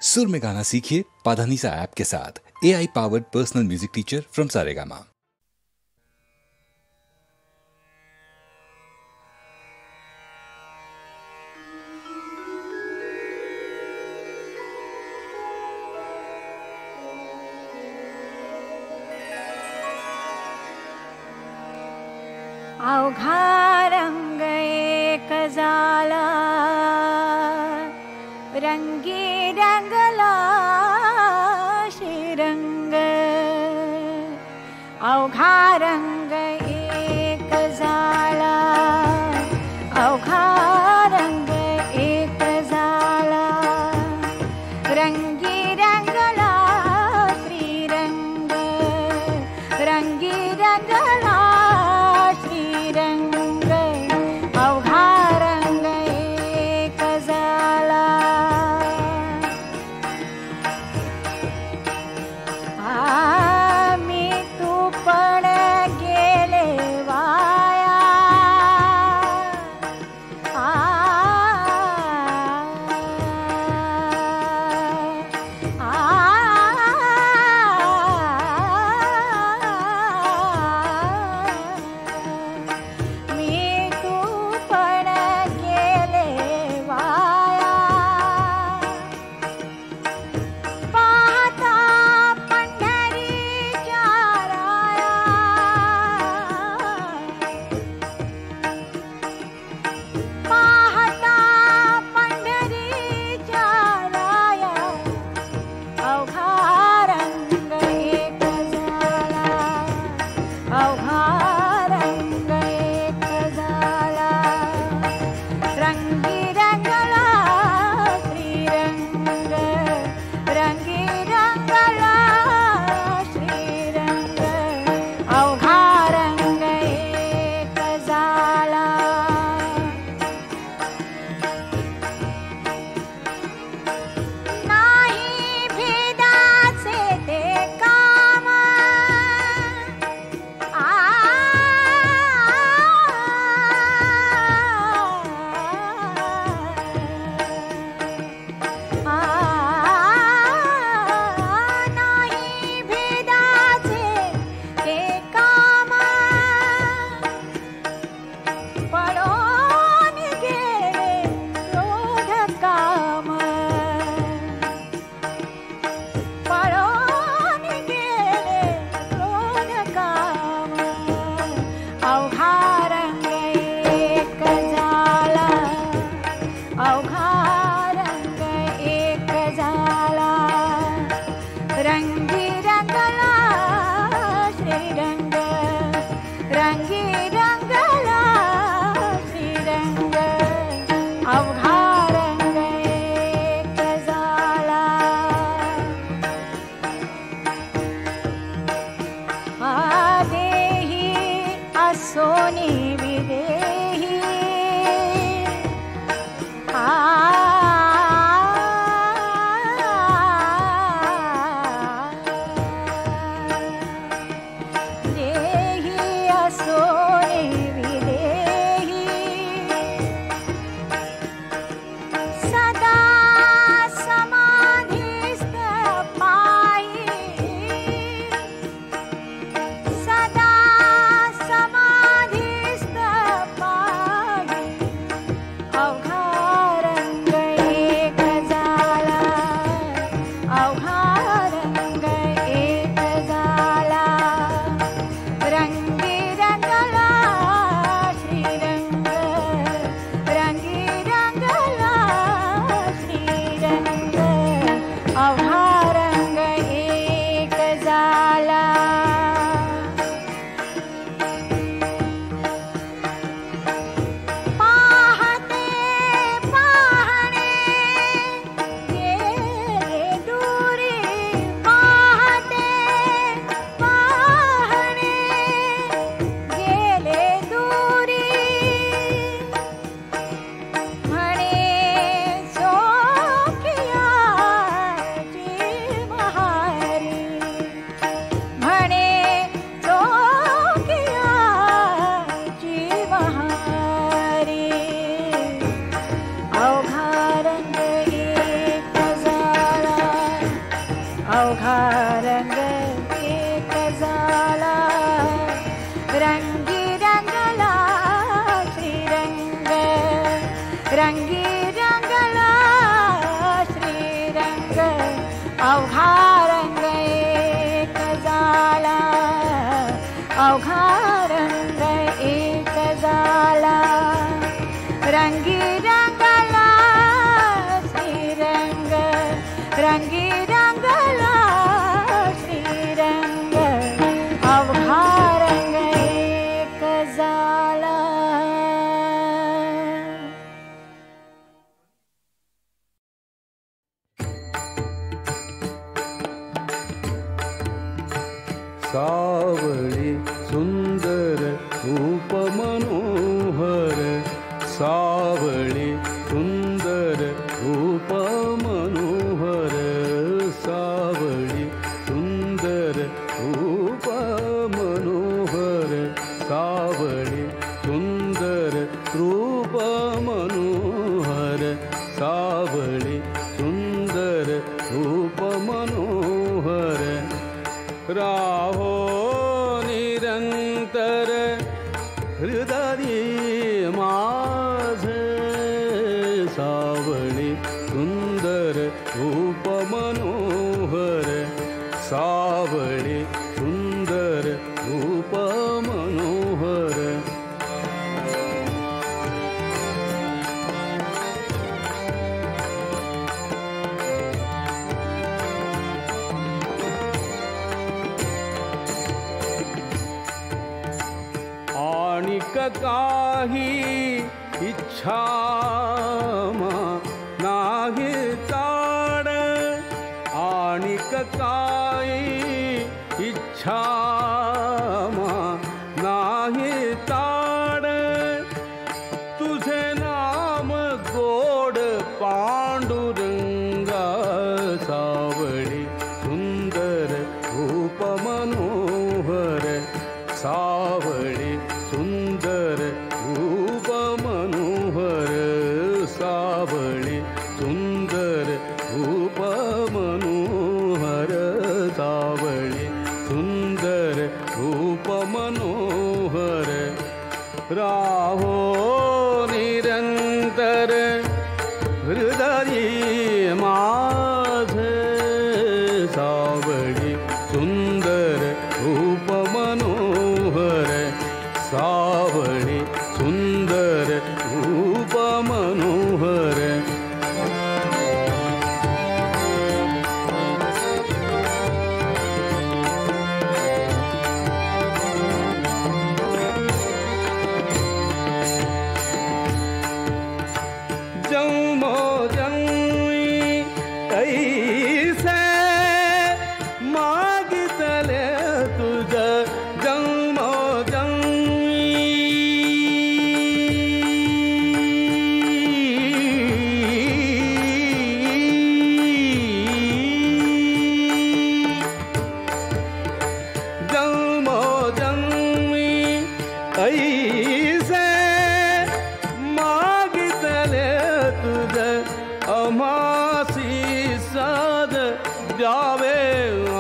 सुर में गाना सीखिए पाधानीसा ऐप के साथ। AI powered personal music teacher from Saregama. अवघा रंग एक झाला, रंगी रंगला श्रीरंग. अवघा रंग एक झाला, अवघा रंग एक झाला, रंगी रंगला श्रीरंग. रंगी रंगला रंग अवघा रंग एक झाला. मी तू पण गेले वाया, अवघा रंग एक झाला रंगी रंगला श्रीरंग रंगी रंगला श्रीरंग अवघा रंग एक झाला अवघा रंग एक झाला रंगी रंगला श्रीरंग रंगी रंगला श्रीरंग अवघा रंग एक झाला. सावळी सुंदर रूप मनोहर सावळी सुंदर रूप मनोहर सावळी सुंदर रूप मनोहर सावळी सुंदर रूप मनोहर सावळी सुंदर रूप मनोहर राहो निरंतर हृदयी माझे सावळी सुंदर रूप मनोहर सावळी सुंदर रूप मनोहर काही इच्छा नाही ताड आणिक काही इच्छा नाही ताड तुझे नाम गोड पांडुरंगा सावळी सुंदर रूप मनोहर सावळी सुंदर रूप मनोहर सावळी सुंदर रूप मनोहर सावळी सुंदर रूप मनोहर राहो निरंतर हृदयी माझे सावळी सुंदर रूप मनोहर सावळी सुंदर रूप मनोहर जन्मो जन्मी कैसे मागितले तुझ जन्मो ऐसे मागितले तुझ अमासी साध द्यावे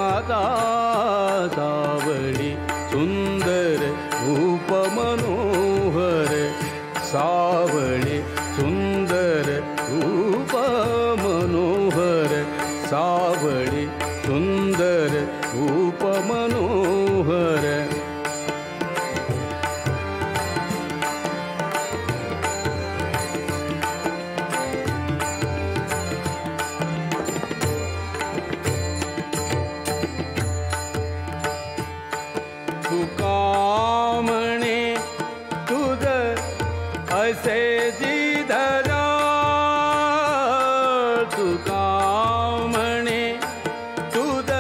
आता सावळी सुंदर रूप मनोहर सावळी सुंदर रूप मनोहर सावळी सुंदर रूप मनोहर तुकामणे तुझ ऐसे जिधरा तुकामणे तुझ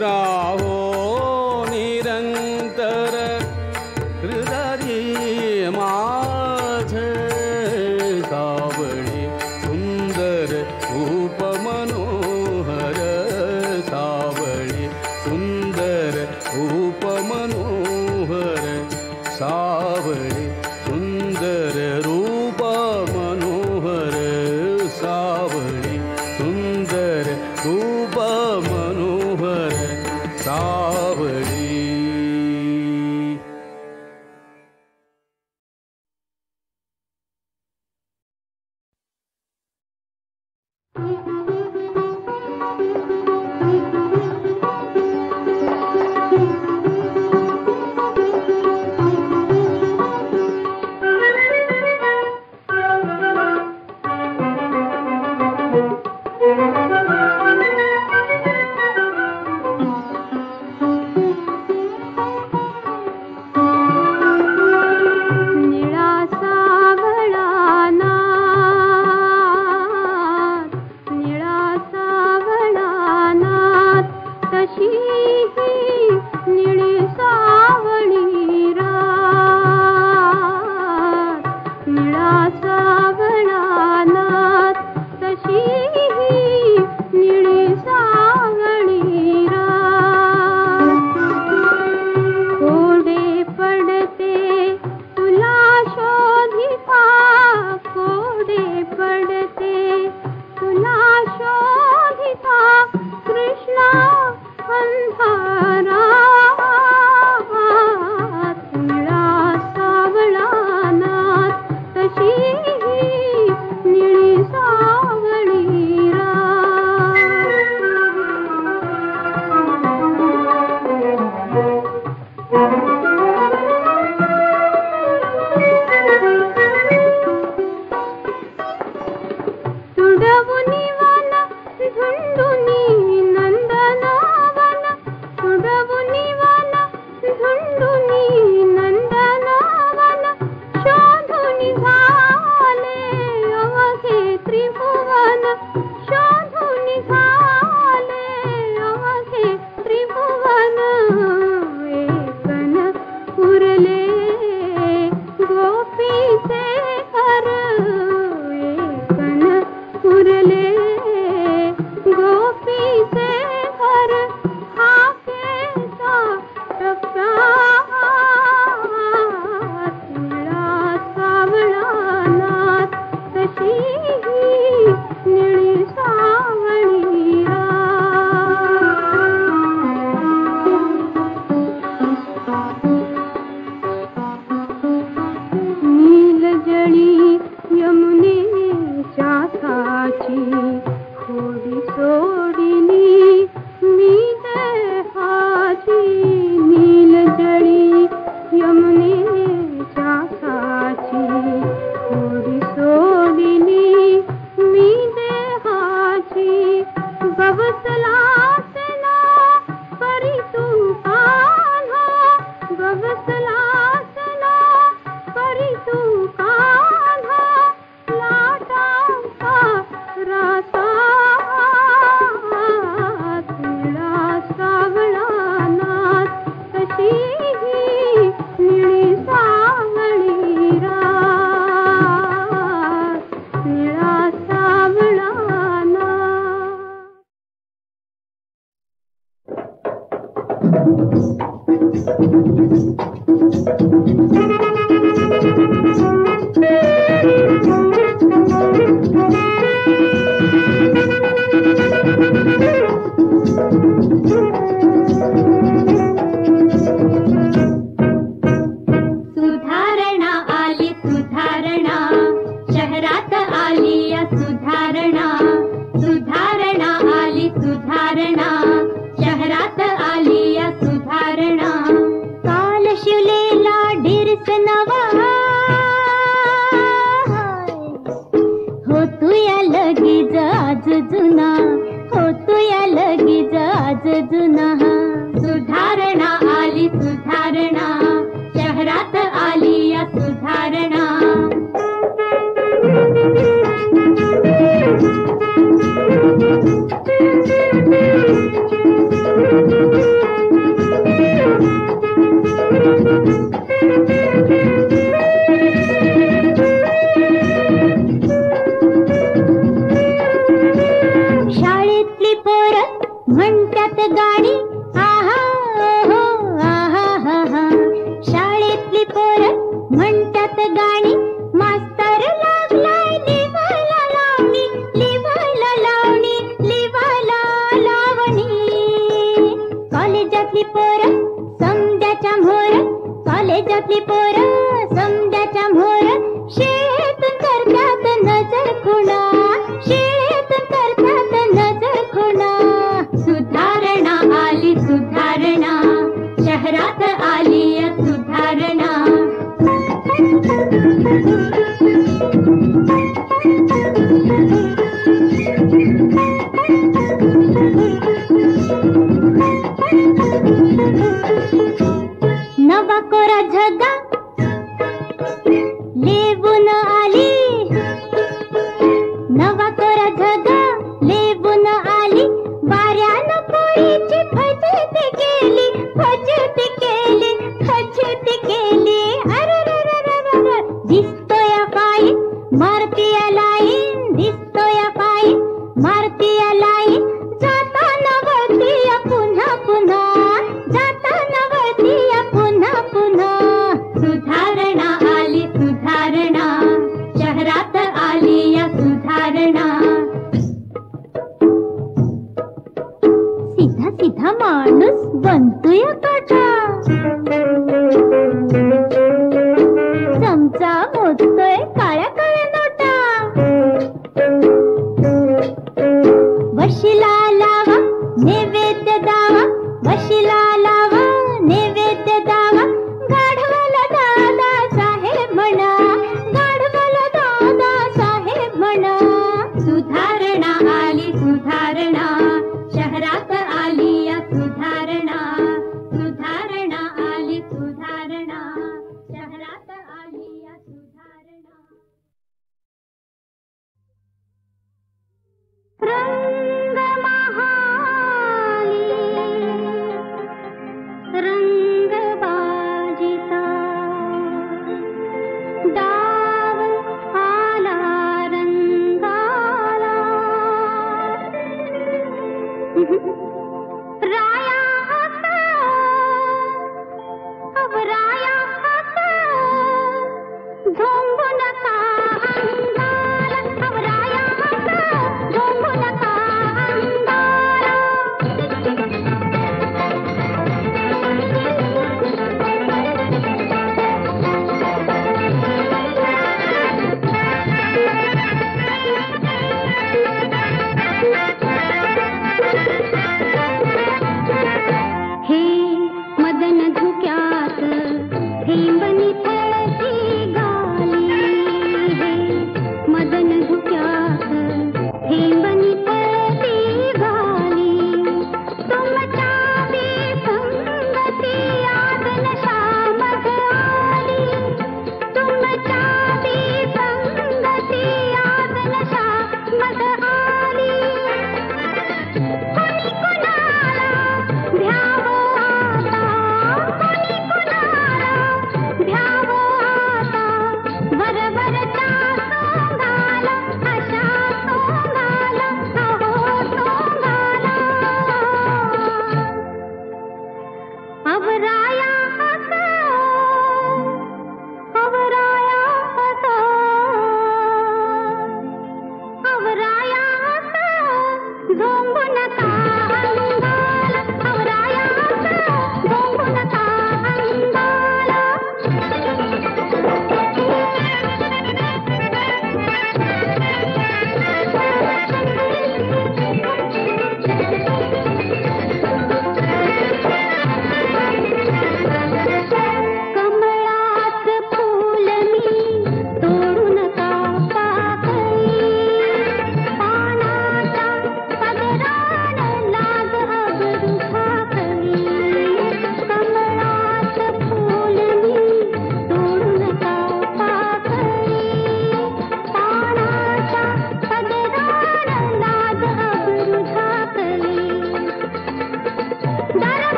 राहो निरंतर हृदय माझे सावळे सुंदर रूप मनोहर सावळे सुंदर रूप मनोहर सावळे सुंदर रूप मनोहर सावळे सुंदर रूप मनोहर सावळी. म्हणतात गाणी आहा ओहो आहा हा हा. शाळेतली पोरं म्हणतात गाणी मास्तर लागलाय लिवायला लावणी लिवायला लावणी लिवायला लावणी. कॉलेजातली पोरं समद्याच्या म्होर कॉलेजातली पोरं समद्याच्या म्होर शाळेतून करतात नजर खुणा शाळेतून करतात नजर खुणा. सुधारणा आली सुधारणा शहरात आली सुधारणा. नवा कोरा झगा लेबून आली नवा कोरा झगा लेबून आली. वाऱ्यानं पोळीची फजिती केली फजिती केली फजिती केली. अरे दिसतोय फाईन मारतीय लाईन दिसतोय फाईन मारतीय लाईन. जाताना वळतीय पुन्हा पुन्हा जाताना वळतीय पुन्हा पुन्हा. सुधारणा आली सुधारणा शहरात आली या सुधारणा. सीधा सीधा माणूस बनतोय काटा चमचा मोजतोय काळ्या काळ्या नोटा. वशिला लावा नैवेद्य दावा वशिला लावा नैवेद्य दावा. गाढवाला दादा साहेब म्हणा गाढवाला दादा साहेब म्हणा. सुधारणा आली सुधारणा शहरात आली या सुधारणा सुधारणा.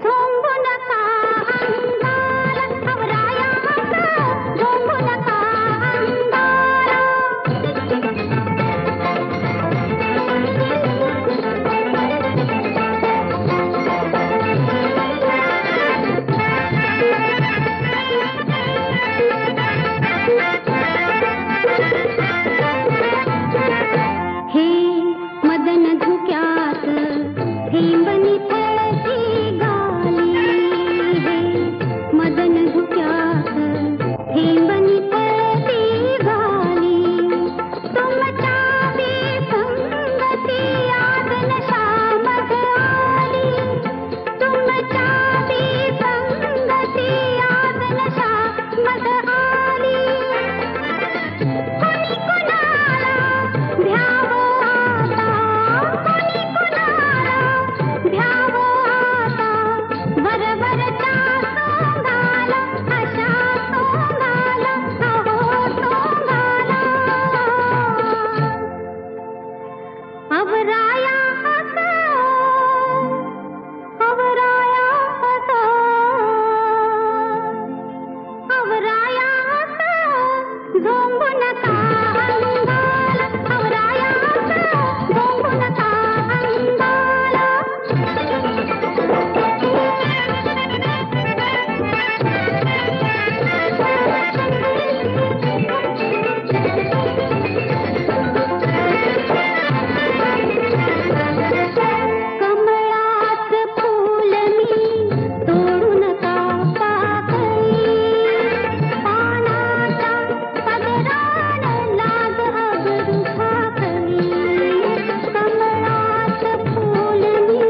झोंबू नका अंगाला आवराया असं झोंबू नका अंगाला हे मदन धुक्यात थेंबनी थळती गाली हे मदन धुक्यात थेंबनी थळती गाली तुमच्या बेसंगती याद नशा मग आली तुमच्या बेसंगती याद नशा मग आली कोणी कोणाला भ्यावं आता कोणी कोणाला भ्यावं आता बरोबरच्या सोंगाला अशा सोंगाला अहो सोंगाला आवराया असं आवराया असं आवराया असं झोंबू नका अंगाला आवराया असं झोंबू नका अंगाला कमळाचं फूल मी तोडू नका पाकळी पानाच्या पदरान लाग अगरू झाकळी कमळाचं फूल मी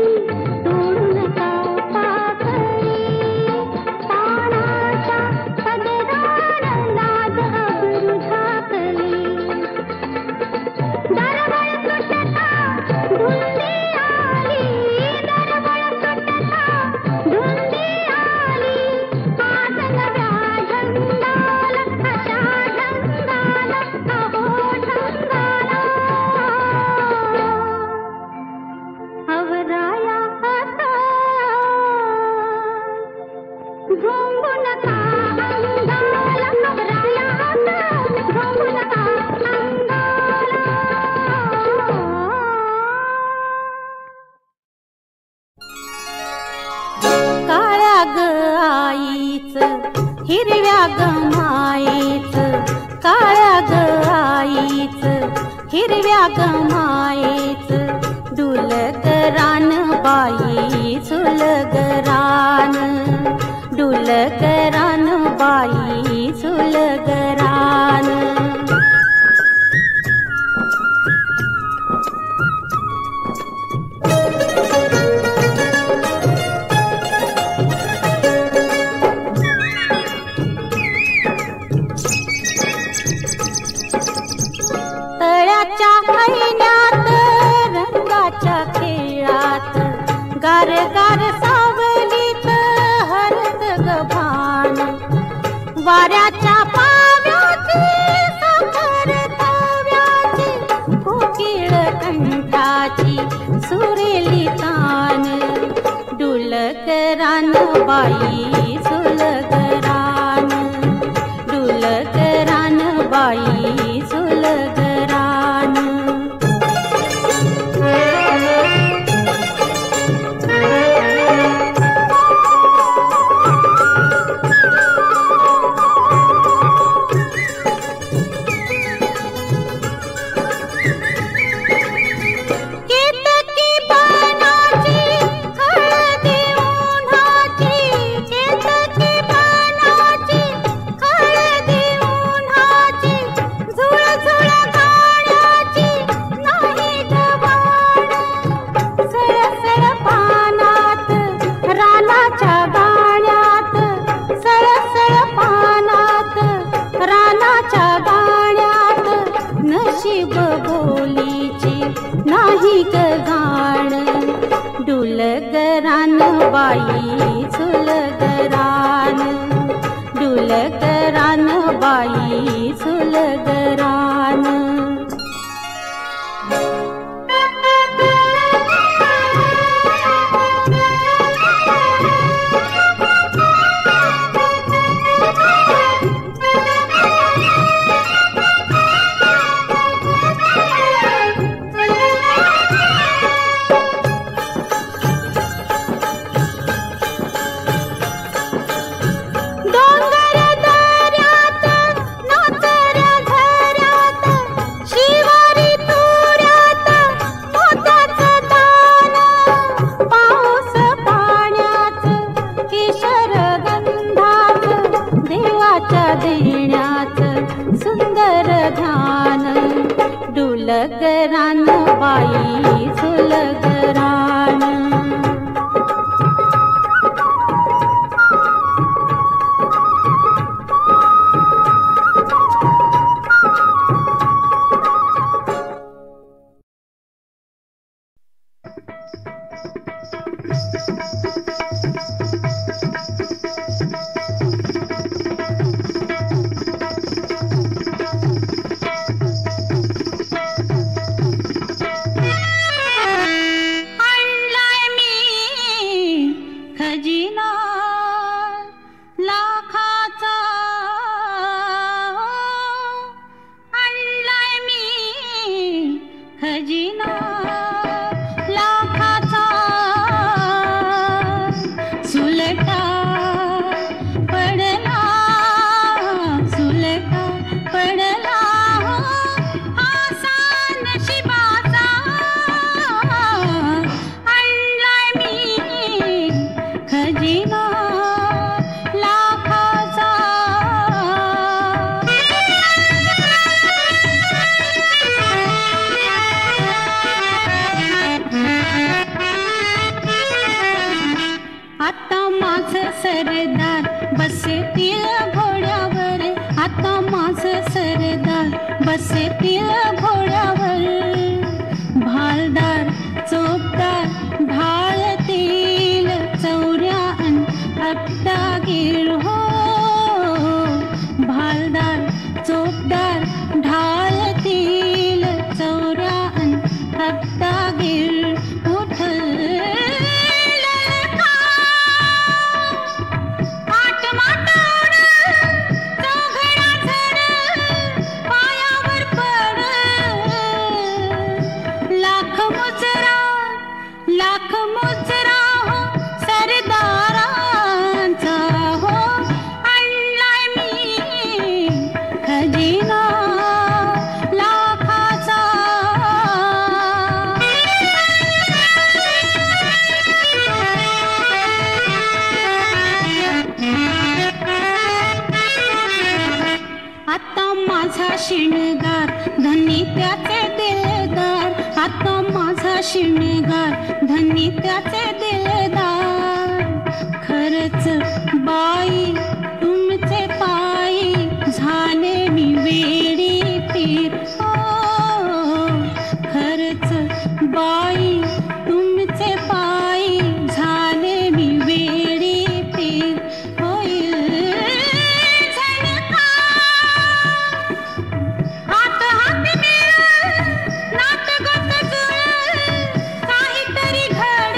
तोडू नका पाकळी पानाच्या पदरान लाग अगरू झाकळी दरवळ सुटता धुंदी आली दरवळ सुटता धुंदी आली आज नव्या ढंगाला अशा ढंगाला अहो ढंगाला आवराया असं झोंबू नका अंगाला आवराया असं झोंबू नका अंगाला काळ्या ग आईच हिरव्या ग माईच काळ्या ग आईच हिरव्या ग माईच डुलकरान बाई चुलगरान डुलकरान बाई चुलगरान तळ्याच्या ऐण्यात रंगाच्या खेळात गार गार सावलीत हरत ग भान वाऱ्याच्या पाव्याची साखर तव्याची कोकिळ कंठाची सुरेली तान डुलकरान बाई चुलगरान डुलकरान बाई चुलगरान केतकी बनाची हळदी उन्हाची केतकी बनाची हळदी उन्हाची झुळझुळ गाण्याची नाही गवाण सळसळ पानात रानाच्या गाण्यात सळसळ पानात रानाच्या गाण्यात नशीब बोलीची नाही ग गाण डुलकरान बाई चुलगरान डुलकरान बाई चुलगरान रान बाई सुलग रान. आणलाय मी खजिना लाखाचा, आणलाय मी खजिना लाखाचा. सुलटा पडला, सुलटा पडला असा नशिबाचा. आणलाय मी खजिना लाखाचा. आता माझं सरदार बसेतील घोड्यावर, आता माझं सरदार बसेतील घोड्यावर. भालदार चोपदार ढाळतील चौऱ्या अन हप्तागीर हो. भालदार चोपदार ढाळतील चौऱ्या अन हप्तागीर. उठल लाख मुजरा हो सरदारांचा हो. आणलाय मी खजिना लाखाचा. आता माझा शिणगार धनी त्याचे दिलदार, आता माझा शिणगार धनी त्याचे दिलदार. खरच बाई तुमचे पायी झाले मी वेडी पीर हो. खरच बाई तुमचे पायी झाले मी वेडी पीर. होईल झणका हात हात मिळून नात गोत जुळून काहीतरी घड.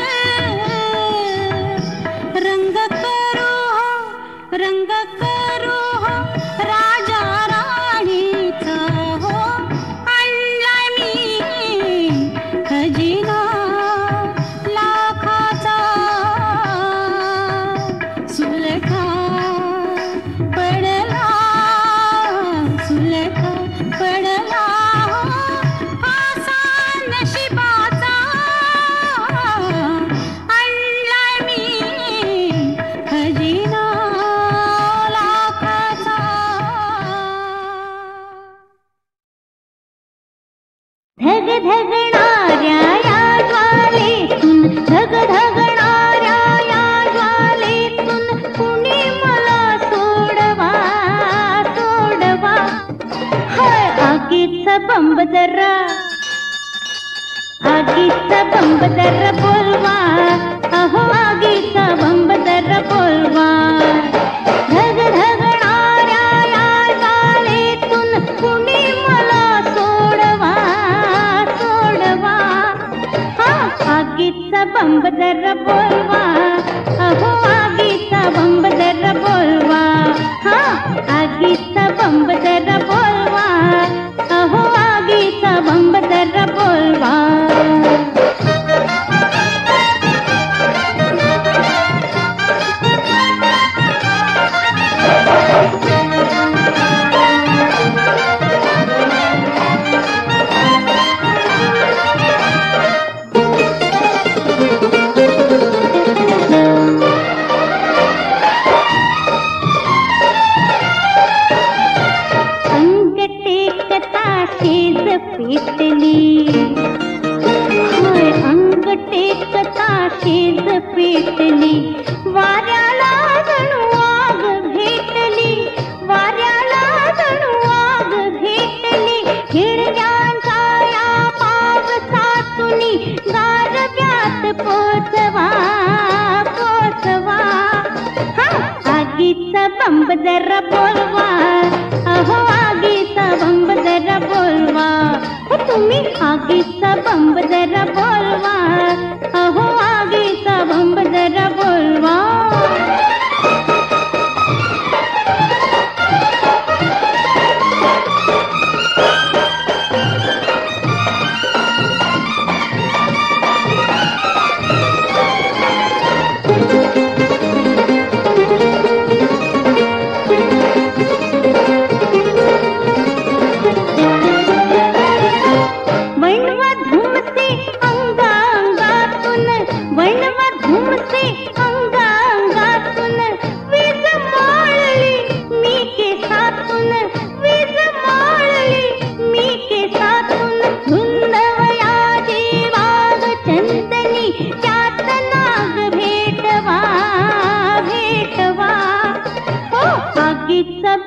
पेटली, वाऱ्याला जणू आग भेटली, वाऱ्याला जणू आग भेटली. हिरव्यांचा या पावसातुनी गारव्यात पोचवा पोचवा. आगीचा बंब जरा बोलवा, अहो आगीचा बंब जरा बोलवा. तुम्ही आगीचा बंब जरा बोलवा, अहो आगीचा बंब जरा बोलवा.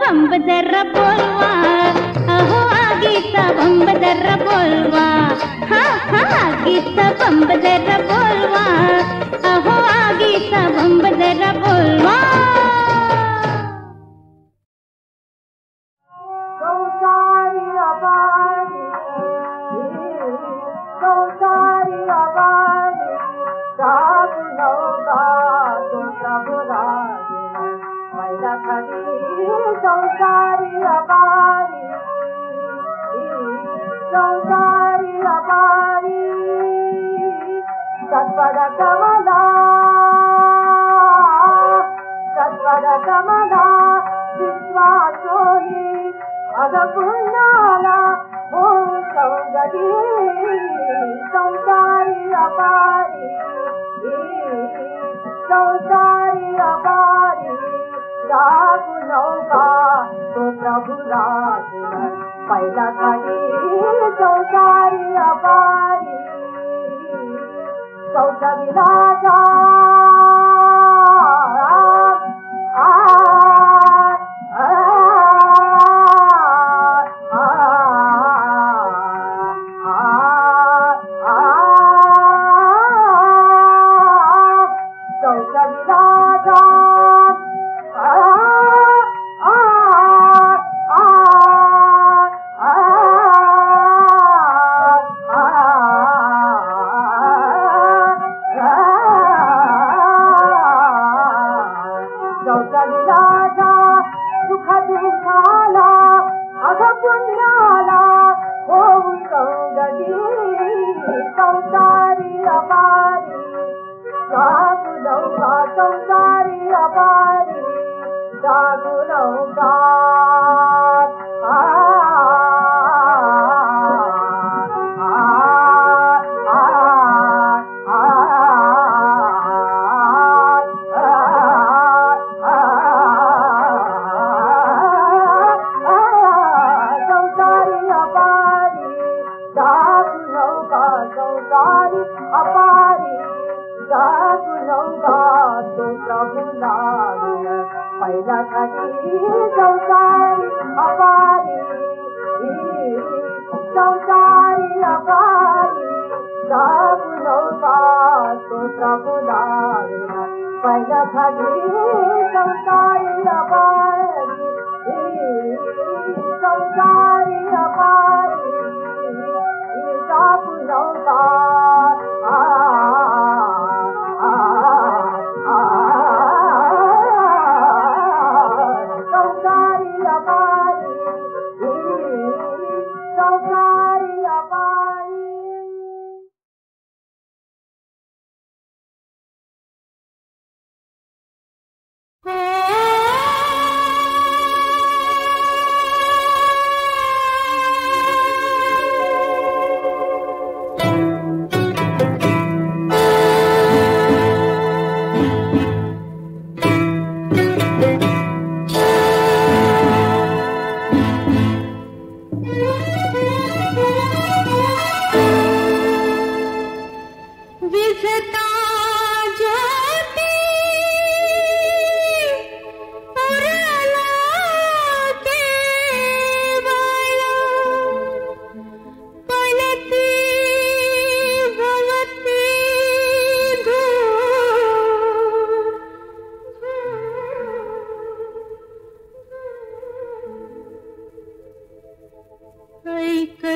बंब जरा बोलवा, अहो आगीचा बंब जरा बोलवा. आगीचा बंब जरा बोलवा, अहो आगीचा बंब जरा बोलवा.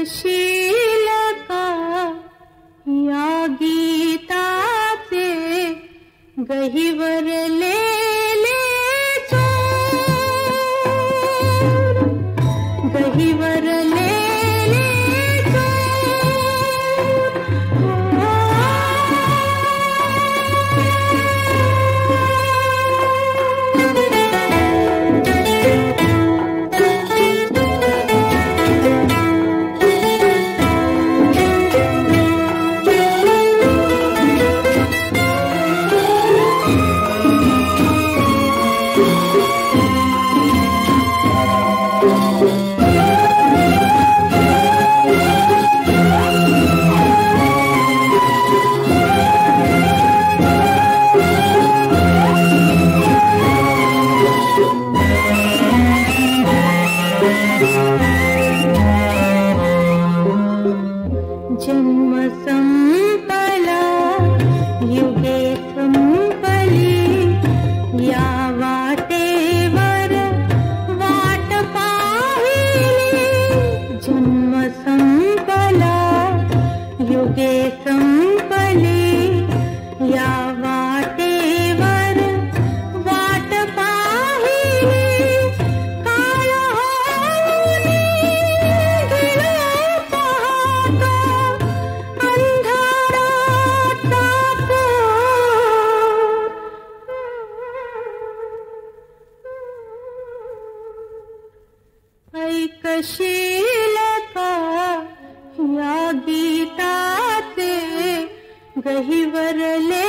ऐकशील का या गीताचे गहिवरले गहिवरले जन्म संपला युगे संपली या वाटेवर वाट पाहिली जन्म संपला युगे संपली या वाटेवर वाट पाहिली काळ होऊन गेला पाहता ऐकशील का या गीताचे गहिवरले